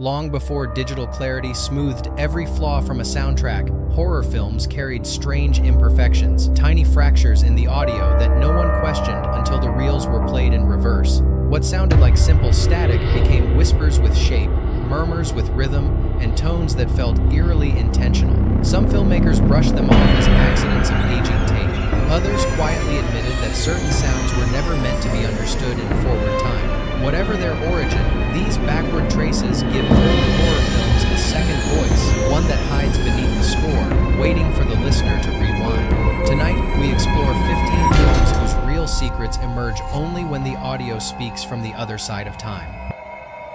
Long before digital clarity smoothed every flaw from a soundtrack, horror films carried strange imperfections, tiny fractures in the audio that no one questioned until the reels were played in reverse. What sounded like simple static became whispers with shape, murmurs with rhythm, and tones that felt eerily intentional. Some filmmakers brushed them off as accidents of aging tape. Others quietly admitted that certain sounds were never meant to be understood in forward time. Whatever their origin, these backward traces give old horror films a second voice, one that hides beneath the score, waiting for the listener to rewind. Tonight, we explore 15 films whose real secrets emerge only when the audio speaks from the other side of time.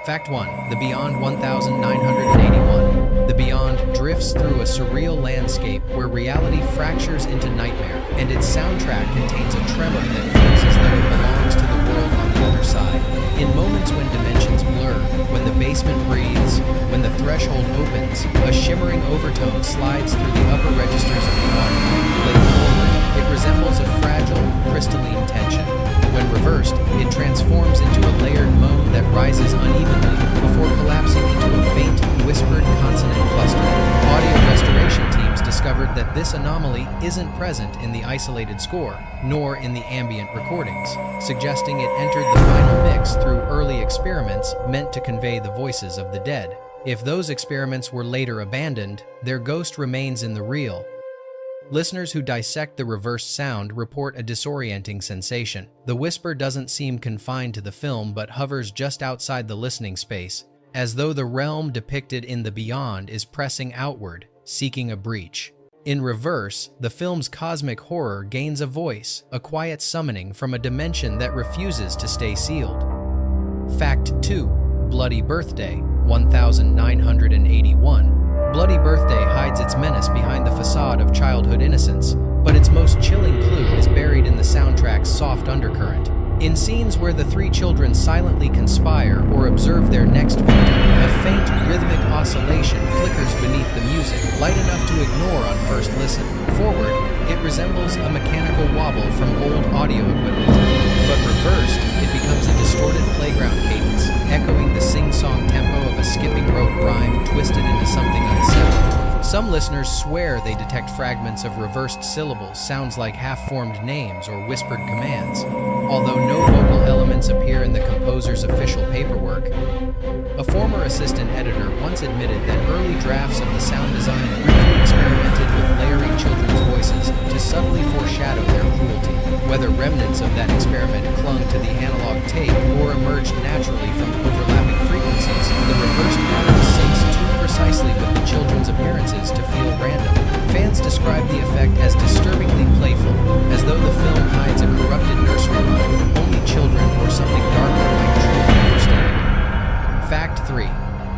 Fact 1. The Beyond 1981. The Beyond drifts through a surreal landscape where reality fractures into nightmare, and its soundtrack contains a tremor that feels as though it belongs to the world on the other side. In moments when dimensions blur, when the basement breathes, when the threshold opens, a shimmering overtone slides through the upper registers of the audio. Played forward, it resembles a fragile, crystalline tension. When reversed, it transforms into a layered moan that rises unevenly before collapsing into a faint, whispered consonant cluster. Audio restoration teams discovered that this anomaly isn't present in the isolated score, nor in the ambient recordings, suggesting it entered the final mix through early experiments meant to convey the voices of the dead. If those experiments were later abandoned, their ghost remains in the reel. Listeners who dissect the reversed sound report a disorienting sensation. The whisper doesn't seem confined to the film but hovers just outside the listening space, as though the realm depicted in the beyond is pressing outward, seeking a breach. In reverse, the film's cosmic horror gains a voice, a quiet summoning from a dimension that refuses to stay sealed. Fact 2. Bloody Birthday, 1981. Bloody Birthday hides its menace behind the facade of childhood innocence, but its most chilling clue is buried in the soundtrack's soft undercurrent. In scenes where the three children silently conspire or observe their next victim, a faint, rhythmic oscillation flickers beneath the music, light enough to ignore on first listen. Forward, it resembles a mechanical wobble from old audio equipment, but reversed, it becomes a distorted playground cadence, echoing the sing-song tempo of a skipping rope rhyme twisted into something unsettling. Some listeners swear they detect fragments of reversed syllables, sounds like half-formed names or whispered commands, although no vocal elements appear in the composer's official paperwork. A former assistant editor once admitted that early drafts of the sound design briefly experimented with layering children's voices to subtly foreshadow their cruelty. Whether remnants of that experiment clung to the analog tape or emerged naturally from overlapping frequencies, the reversed pattern syncs too precisely with the children's appearances to feel random. Fans describe the effect as disturbingly playful, as though the film hides a corrupted nursery rhyme only children or something darker might truly understand. Fact 3.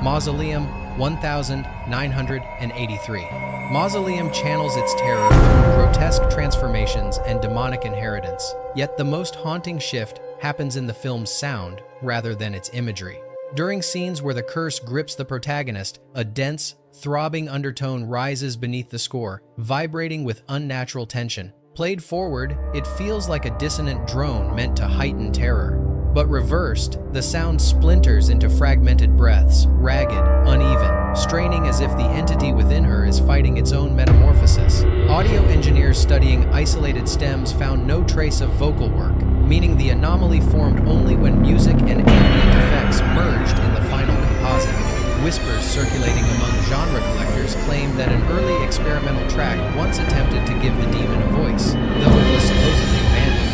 Mausoleum, 1983. Mausoleum channels its terror through grotesque transformations and demonic inheritance, yet the most haunting shift happens in the film's sound rather than its imagery. During scenes where the curse grips the protagonist, a dense, throbbing undertone rises beneath the score, vibrating with unnatural tension. Played forward, it feels like a dissonant drone meant to heighten terror. But reversed, the sound splinters into fragmented breaths, ragged, uneven, straining as if the entity within her is fighting its own metamorphosis. Audio engineers studying isolated stems found no trace of vocal work, meaning the anomaly formed only when music and ambient effects merged in the final composite. Whispers circulating among genre collectors claim that an early experimental track once attempted to give the demon a voice, though it was supposedly abandoned.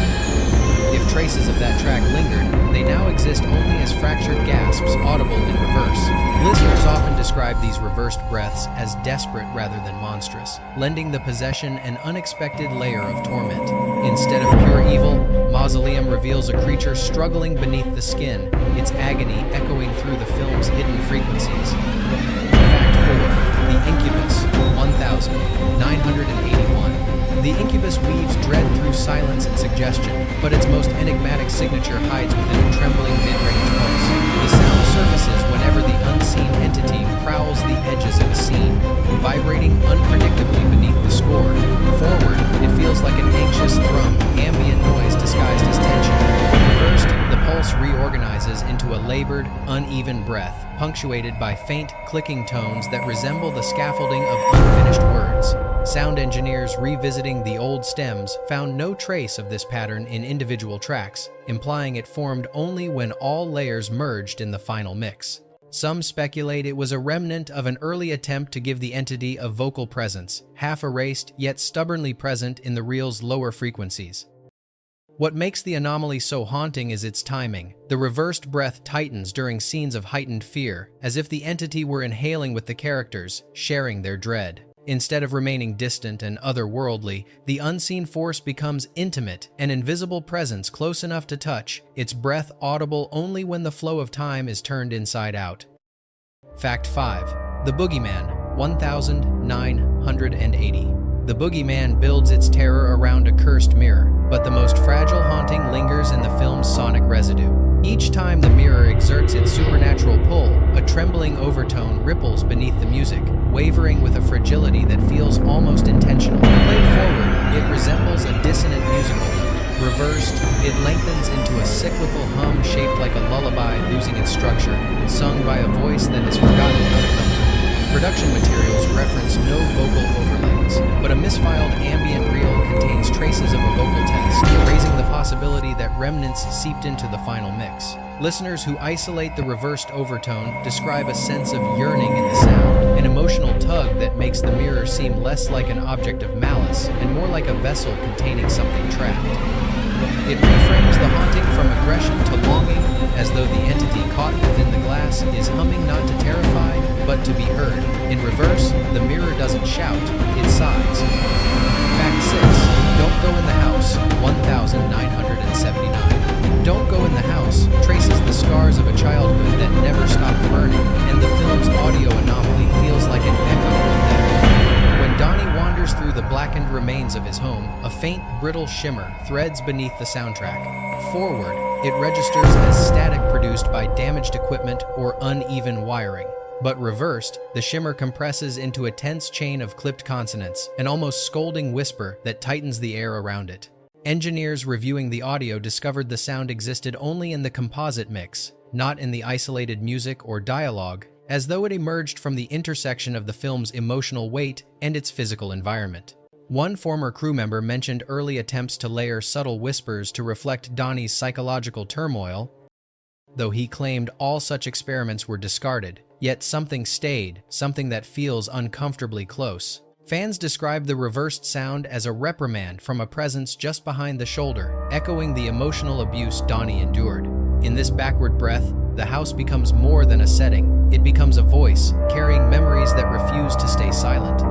If traces of that track lingered, they now exist only as fractured gasps audible in reverse. Listeners often describe these reversed breaths as desperate rather than monstrous, lending the possession an unexpected layer of torment. Instead of pure evil, Mausoleum reveals a creature struggling beneath the skin, its agony echoing through the film's hidden frequencies. Fact 4. The Incubus, 1981. The Incubus weaves dread through silence and suggestion, but its most enigmatic signature hides within a trembling mid-range pulse. The sound surfaces whenever the unseen entity prowls the edges of a scene, vibrating unpredictably beneath the score. Forward, it feels like an anxious thrum, ambient noise disguised as tension. Reversed, the pulse reorganizes into a labored, uneven hovering breath, punctuated by faint, clicking tones that resemble the scaffolding of unfinished words. Sound engineers revisiting the old stems found no trace of this pattern in individual tracks, implying it formed only when all layers merged in the final mix. Some speculate it was a remnant of an early attempt to give the entity a vocal presence, half erased yet stubbornly present in the reel's lower frequencies. What makes the anomaly so haunting is its timing. The reversed breath tightens during scenes of heightened fear, as if the entity were inhaling with the characters, sharing their dread. Instead of remaining distant and otherworldly, the unseen force becomes intimate, an invisible presence close enough to touch, its breath audible only when the flow of time is turned inside out. Fact 5. The Boogeyman, 1980. The Boogeyman builds its terror around a cursed mirror, but the most fragile haunting lingers in the film's sonic residue. Each time the mirror exerts its supernatural pull, a trembling overtone ripples beneath the music, wavering with a fragility that feels almost intentional. Played forward, it resembles a dissonant musical note. Reversed, it lengthens into a cyclical hum shaped like a lullaby losing its structure, sung by a voice that has forgotten how to comfort. Production materials reference no vocal overlays, but a misfiled ambient reel contains traces of a vocal test, raising the possibility that remnants seeped into the final mix. Listeners who isolate the reversed overtone describe a sense of yearning in the sound, an emotional tug that makes the mirror seem less like an object of malice and more like a vessel containing something trapped. It reframes the haunting from aggression to longing, as though the entity caught within the glass is humming not to terrify, but to be heard. In reverse, the mirror doesn't shout, it sighs. Fact 6. Don't Go in the House, 1979. Don't Go in the House traces the scars of a childhood that never stopped burning, and the film's audio anomaly feels like an echo of that. When Donnie wanders through the blackened remains of his home, a faint, brittle shimmer threads beneath the soundtrack. Forward, it registers as static produced by damaged equipment or uneven wiring. But reversed, the shimmer compresses into a tense chain of clipped consonants, an almost scolding whisper that tightens the air around it. Engineers reviewing the audio discovered the sound existed only in the composite mix, not in the isolated music or dialogue, as though it emerged from the intersection of the film's emotional weight and its physical environment. One former crew member mentioned early attempts to layer subtle whispers to reflect Donnie's psychological turmoil, though he claimed all such experiments were discarded, yet something stayed, something that feels uncomfortably close. Fans describe the reversed sound as a reprimand from a presence just behind the shoulder, echoing the emotional abuse Donnie endured. In this backward breath, the house becomes more than a setting. It becomes a voice, carrying memories that refuse to stay silent.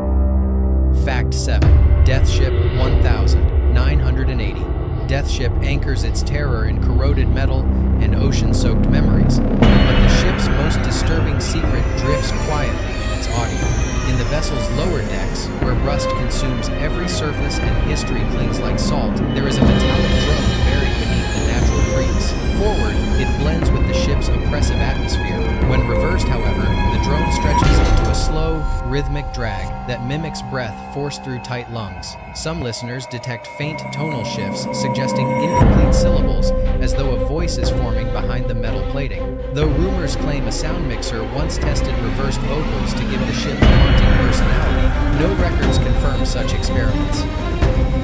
Fact 7. Death Ship 1980. Death Ship anchors its terror in corroded metal and ocean-soaked memories, but the ship's most disturbing secret drifts quietly in its audio. In the vessel's lower decks, where rust consumes every surface and history clings like salt, there is a metallic drone buried beneath the natural breeze. Forward, it blends with the ship's oppressive atmosphere. When reversed, however, the drone stretches into a slow, rhythmic drag that mimics breath forced through tight lungs. Some listeners detect faint tonal shifts, suggesting incomplete syllables, as though a voice is forming behind the metal plating. Though rumors claim a sound mixer once tested reversed vocals to give the ship a haunting personality, no records confirm such experiments.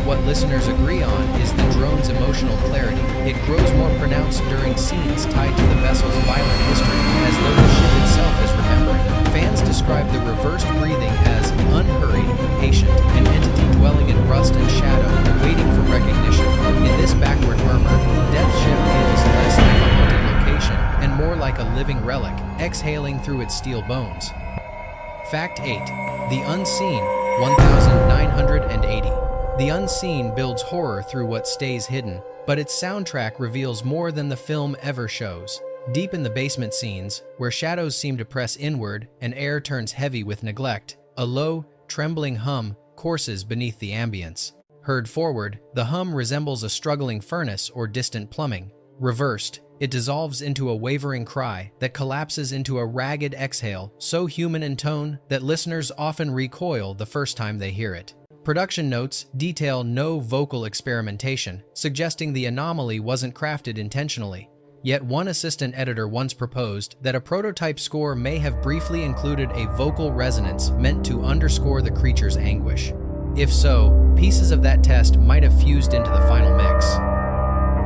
What listeners agree on is the drone's emotional clarity. It grows more pronounced during scenes tied to the vessel's violent history, as though the ship itself is remembering. Fans describe the reversed breathing as unhurried, patient, an entity dwelling in rust and shadow, waiting for recognition. In this backward murmur, Death Ship feels less like a haunted location and more like a living relic, exhaling through its steel bones. Fact 8. The Unseen, 1980. The Unseen builds horror through what stays hidden, but its soundtrack reveals more than the film ever shows. Deep in the basement scenes, where shadows seem to press inward and air turns heavy with neglect, a low, trembling hum courses beneath the ambience. Heard forward, the hum resembles a struggling furnace or distant plumbing. Reversed, it dissolves into a wavering cry that collapses into a ragged exhale, so human in tone that listeners often recoil the first time they hear it. Production notes detail no vocal experimentation, suggesting the anomaly wasn't crafted intentionally. Yet one assistant editor once proposed that a prototype score may have briefly included a vocal resonance meant to underscore the creature's anguish. If so, pieces of that test might have fused into the final mix.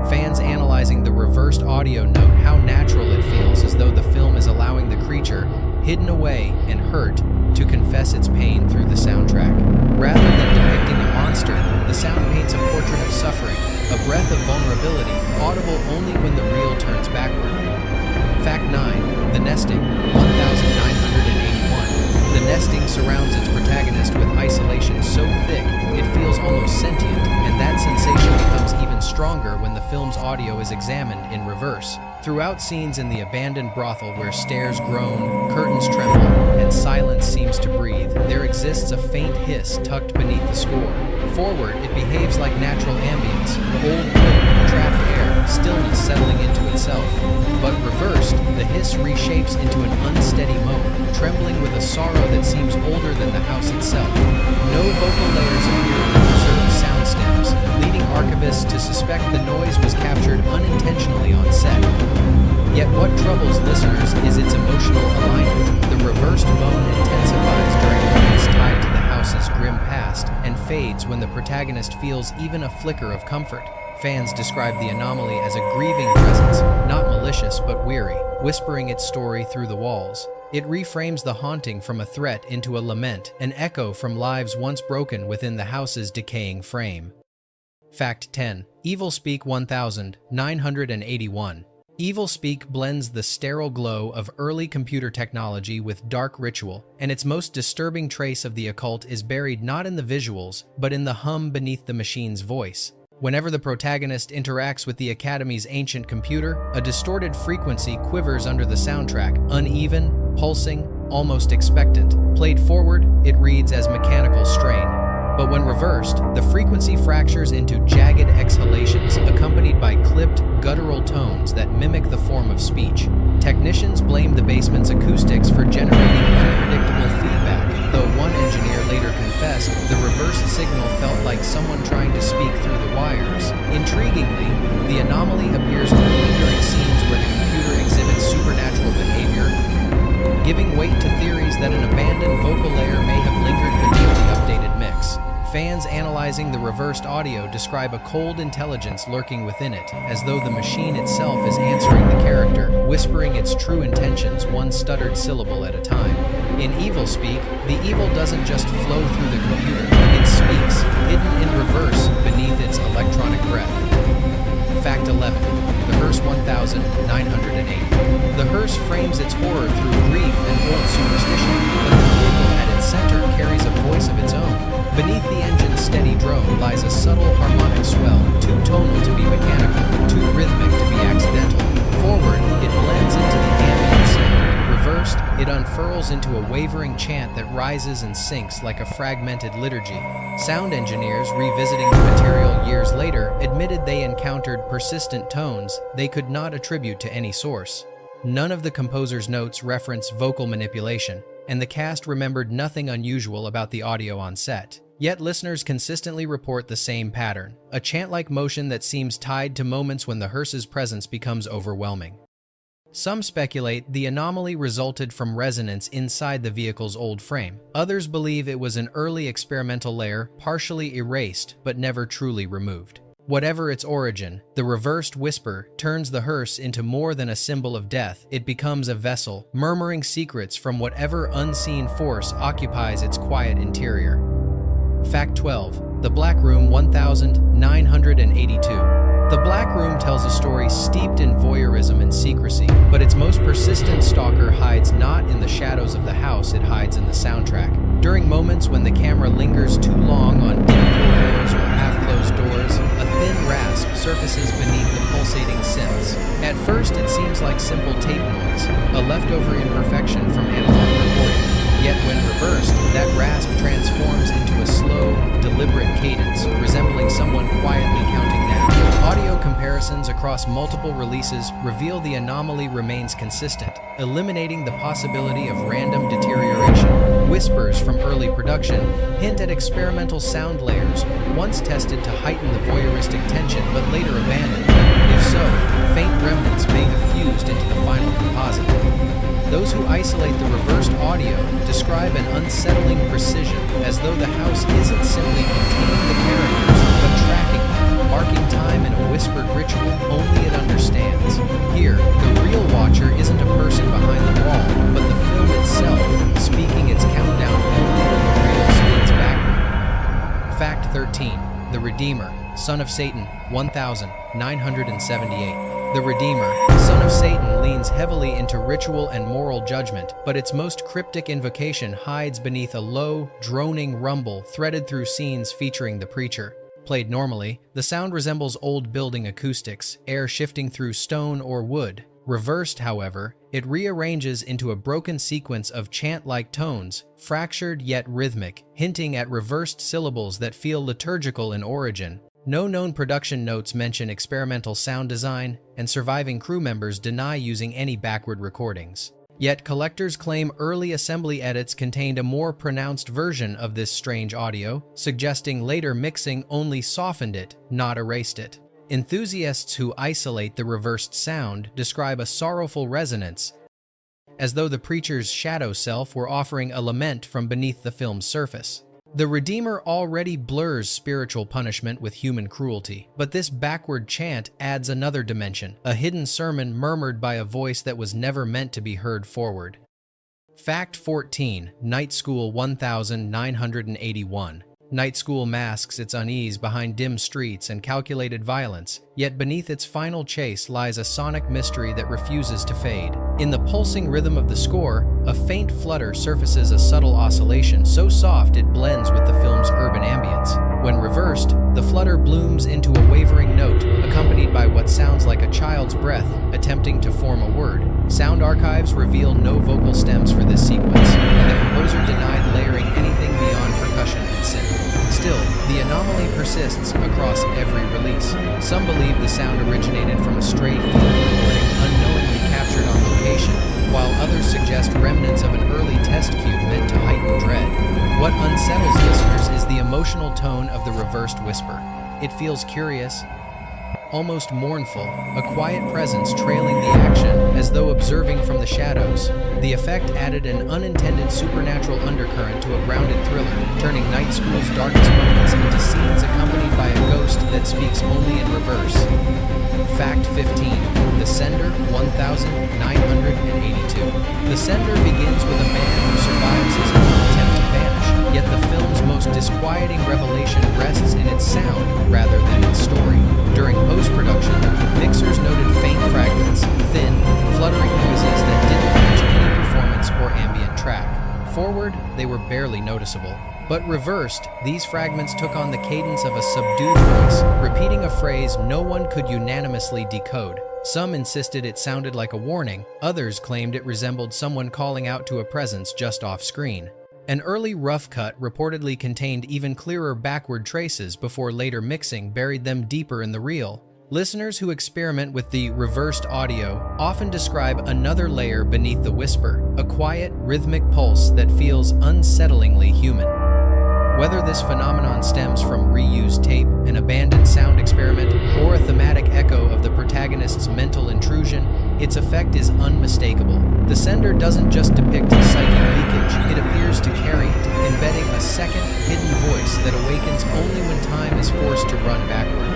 Fans analyzing the reversed audio note how natural it feels, as though the film is allowing the creature, hidden away and hurt, to confess its pain through the soundtrack. Rather than depicting a monster, the sound paints a portrait of suffering, a breath of vulnerability, audible only when the reel turns backward. Fact 9. The nesting, 1981. The nesting surrounds its protagonist with isolation so thick it feels almost sentient, and that sensation becomes even stronger when the film's audio is examined in reverse. Throughout scenes in the abandoned brothel where stairs groan, curtains tremble, and silence seems to breathe, there exists a faint hiss tucked beneath the score. Forward, it behaves like natural ambience, old wood, trapped air, stillness settling into itself. But reversed, the hiss reshapes into an unsteady moan, trembling with a sorrow that seems older than the house itself. No vocal layers appear in the preserved sound stems, leading archivists to suspect the noise was captured unintentionally on set. Yet what troubles listeners is its emotional alignment. The reversed moan intensifies during moments tied to the house's grim past and fades when the protagonist feels even a flicker of comfort. Fans describe the anomaly as a grieving presence, not malicious but weary, whispering its story through the walls. It reframes the haunting from a threat into a lament, an echo from lives once broken within the house's decaying frame. Fact 10. Evil Speak 1981. Evil Speak blends the sterile glow of early computer technology with dark ritual, and its most disturbing trace of the occult is buried not in the visuals, but in the hum beneath the machine's voice. Whenever the protagonist interacts with the Academy's ancient computer, a distorted frequency quivers under the soundtrack, uneven, pulsing, almost expectant. Played forward, it reads as mechanical strain. But when reversed, the frequency fractures into jagged exhalations accompanied by clipped, guttural tones that mimic the form of speech. Technicians blame the basement's acoustics for generating unpredictable feedback, though one engineer later confessed the reversed signal felt like someone trying to speak through the wires. Intriguingly, the anomaly appears only during scenes where the computer exhibits supernatural behavior, giving weight to theories that an abandoned vocal layer may have lingered beneath the updated mix. Fans analyzing the reversed audio describe a cold intelligence lurking within it, as though the machine itself is answering the character, whispering its true intentions one stuttered syllable at a time. In Evil Speak, the evil doesn't just flow through the computer, it speaks, hidden in reverse beneath its electronic breath. Fact 11. The Hearse 1980. The hearse frames its horror through grief and old superstition, but the vehicle at its center carries a voice of its own. Beneath the engine's steady drone lies a subtle harmonic swell, too tonal to be mechanical, too rhythmic to be accidental. Forward, it blends into the ambient sound. Reversed, it unfurls into a wavering chant that rises and sinks like a fragmented liturgy. Sound engineers, revisiting the material years later, admitted they encountered persistent tones they could not attribute to any source. None of the composer's notes reference vocal manipulation, and the cast remembered nothing unusual about the audio on set. Yet listeners consistently report the same pattern, a chant-like motion that seems tied to moments when the hearse's presence becomes overwhelming. Some speculate the anomaly resulted from resonance inside the vehicle's old frame. Others believe it was an early experimental layer, partially erased but never truly removed. Whatever its origin, the reversed whisper turns the hearse into more than a symbol of death. It becomes a vessel, murmuring secrets from whatever unseen force occupies its quiet interior. Fact 12. The Black Room 1982. The Black Room tells a story steeped in voyeurism and secrecy, but its most persistent stalker hides not in the shadows of the house, it hides in the soundtrack. During moments when the camera lingers too long on dim corridors or half-closed doors, a thin rasp surfaces beneath the pulsating synths. At first, it seems like simple tape noise, a leftover imperfection from analog recording. Yet when reversed, that rasp transforms into a slow, deliberate cadence, resembling someone quietly counting down. Audio comparisons across multiple releases reveal the anomaly remains consistent, eliminating the possibility of random deterioration. Whispers from early production hint at experimental sound layers, once tested to heighten the voyeuristic tension but later abandoned. If so, faint remnants may have fused into the final composite. Those who isolate the reversed audio describe an unsettling precision, as though the house isn't simply containing the characters, but tracking them, marking time in a whispered ritual only it understands. Here, the real watcher isn't a person behind the wall, but the film itself, speaking its countdown only when the reel spins backward. Fact 13. The Redeemer, son of Satan, 1978. The Redeemer, son of Satan, leans heavily into ritual and moral judgment, but its most cryptic invocation hides beneath a low, droning rumble threaded through scenes featuring the preacher. Played normally, the sound resembles old building acoustics, air shifting through stone or wood. Reversed, however, it rearranges into a broken sequence of chant-like tones, fractured yet rhythmic, hinting at reversed syllables that feel liturgical in origin. No known production notes mention experimental sound design, and surviving crew members deny using any backward recordings. Yet collectors claim early assembly edits contained a more pronounced version of this strange audio, suggesting later mixing only softened it, not erased it. Enthusiasts who isolate the reversed sound describe a sorrowful resonance, as though the preacher's shadow self were offering a lament from beneath the film's surface. The Redeemer already blurs spiritual punishment with human cruelty, but this backward chant adds another dimension, a hidden sermon murmured by a voice that was never meant to be heard forward. Fact 14. Night School 1981. Night School masks its unease behind dim streets and calculated violence, yet beneath its final chase lies a sonic mystery that refuses to fade. In the pulsing rhythm of the score, a faint flutter surfaces, a subtle oscillation so soft it blends with the film's urban ambience. When reversed, the flutter blooms into a wavering note, accompanied by what sounds like a child's breath attempting to form a word. Sound archives reveal no vocal stems for this sequence, and the composer denied layering anything beyond percussion and synth. Still, the anomaly persists across every release. Some believe the sound originated from a stray field recording unknowingly captured on location, while others suggest remnants of an early test cue meant to heighten dread. What unsettles listeners is the emotional tone of the reversed whisper. It feels curious, almost mournful, a quiet presence trailing the action as though observing from the shadows. The effect added an unintended supernatural undercurrent to a grounded thriller, turning Night School's darkest moments into scenes accompanied by a ghost that speaks only in reverse. Fact 15. The Sender 1982. The Sender begins with a man who survives his own attempt to vanish, yet the film's most disquieting revelation rests in its sound rather than its story. During post-production, mixers noted faint fragments, thin, fluttering noises that didn't match any performance or ambient track. Forward, they were barely noticeable. But reversed, these fragments took on the cadence of a subdued voice, repeating a phrase no one could unanimously decode. Some insisted it sounded like a warning, others claimed it resembled someone calling out to a presence just off-screen. An early rough cut reportedly contained even clearer backward traces before later mixing buried them deeper in the reel. Listeners who experiment with the reversed audio often describe another layer beneath the whisper, a quiet, rhythmic pulse that feels unsettlingly human. Whether this phenomenon stems from reused tape, an abandoned sound experiment, or a thematic echo of the protagonist's mental intrusion, its effect is unmistakable. The Sender doesn't just depict psychic leakage, it appears to carry it, embedding a second, hidden voice that awakens only when time is forced to run backward.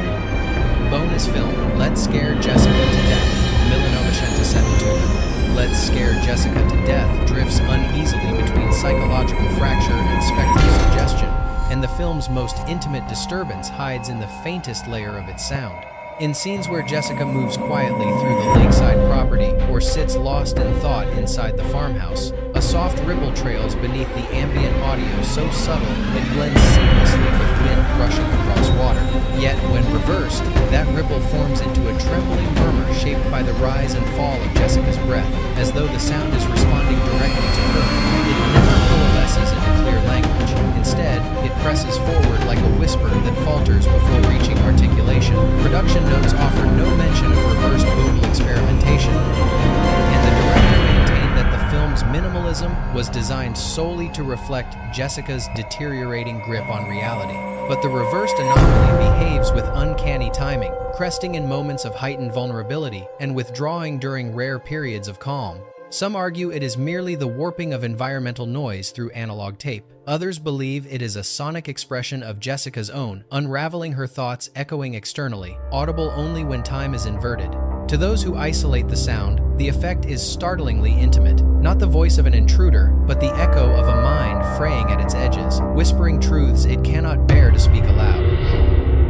Bonus film, Let's Scare Jessica to Death, 1972. Let's Scare Jessica to Death drifts uneasily between psychological fracture and spectral suggestion, and the film's most intimate disturbance hides in the faintest layer of its sound. In scenes where Jessica moves quietly through the lakeside property or sits lost in thought inside the farmhouse, a soft ripple trails beneath the ambient audio so subtle it blends seamlessly with wind brushing across water. Yet, when reversed, that ripple forms into a trembling murmur shaped by the rise and fall of Jessica's breath, as though the sound is responding directly to her. It never coalesces into clear language. Instead, it presses forward like a whisper that falters before reaching articulation. Production notes offer no mention of reversed vocal experimentation, and the director maintained that the film's minimalism was designed solely to reflect Jessica's deteriorating grip on reality. But the reversed anomaly behaves with uncanny timing, cresting in moments of heightened vulnerability and withdrawing during rare periods of calm. Some argue it is merely the warping of environmental noise through analog tape. Others believe it is a sonic expression of Jessica's own, unraveling her thoughts echoing externally, audible only when time is inverted. To those who isolate the sound, the effect is startlingly intimate. Not the voice of an intruder, but the echo of a mind fraying at its edges, whispering truths it cannot bear to speak aloud.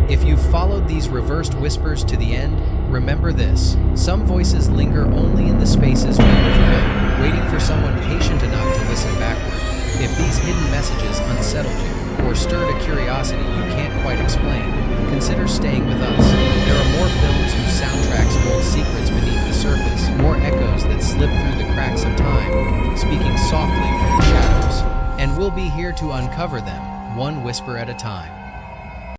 If you've followed these reversed whispers to the end, remember this: some voices linger only in the spaces we overlook, waiting for someone patient enough to listen backward. If these hidden messages unsettled you, or stirred a curiosity you can't quite explain, consider staying with us. There are more films whose soundtracks hold secrets beneath the surface, more echoes that slip through the cracks of time, speaking softly from the shadows. And we'll be here to uncover them, one whisper at a time.